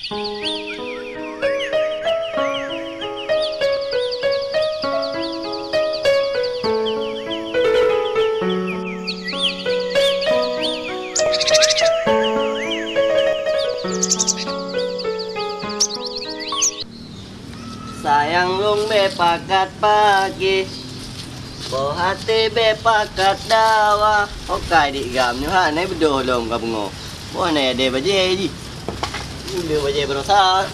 Sayang lung be pakat pagi, bo hati be pakat dawa. Okai dik gam ni ha, nai bedo lom ka bungo. Bo nai ade baje ji. Ni be baje berosa.